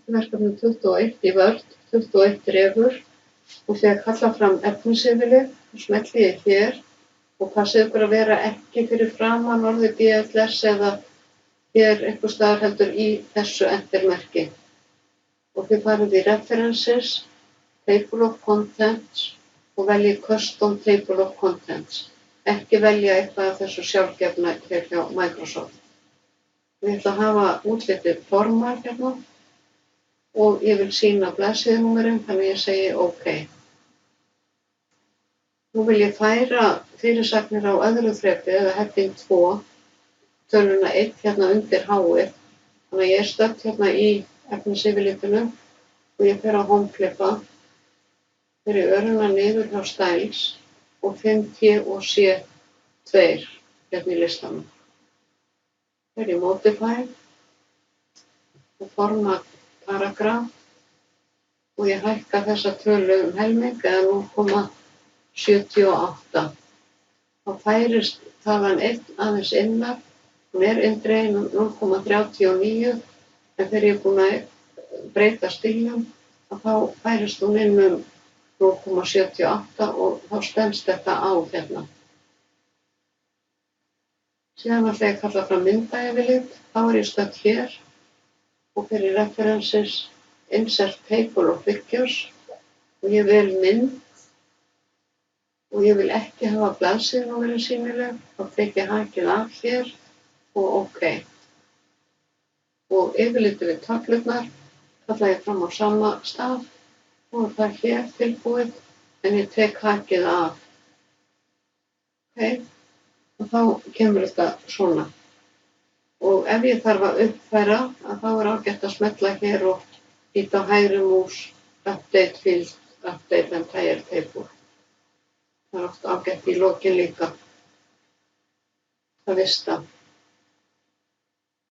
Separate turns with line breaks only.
verkefni 21 í Word, 21 refur og þegar kalla fram efnisyfirlit og smelli ég hér og passið ykkur að vera ekki fyrir framan orðið BLS eða hér einhvers staðar heldur í þessu entermerki. Og þið farið í References, Table of Contents og veljið Custom Table of Contents. Ekki velja eitthvað af þessu sjálfgefna hér hjá Microsoft. Ég ætla að hafa útlitið format hérna og ég vil sýna blaðsíðunúmerin þannig ég segi OK. Nú vil ég færa fyrirsagnir á öðru þrepi eða heading 2, töluna 1 hérna undir H-ið. Þannig að ég stödd hérna í efnisyfirlitinu og ég fer á Home-klippa, fer í öruna niður hjá Styles og finn T og C2 hérna í listanum. Fer í Modify og format paragraf og ég hækka þessa tölu helming eða 0,78. Þá færist talan 1 aðeins innar, hún inndregin 0,39 en þegar ég búin að breyta stílnum þá færist hún inn 0,78 og þá stenst þetta á hérna. Síðan ætla ég að kalla fram myndayfirlit, þá ég stödd hér og fyrir References, Insert Table of Figures og ég vel mynd og ég vil ekki hafa blaðsíðunúmerin sýnileg, þá tek ég hakið af hér og OK. Og yfirlitið við töflurnar kalla ég fram á sama stað og það hér tilbúið en ég tek hakið af. OK, og þá kemur þetta svona. Og ef ég þarf að uppfæra, þá ágætt að smella hér og ýta á hægri mús, Update Field, Update Entire Table. Það oft ágætt í lokin líka. Það vista.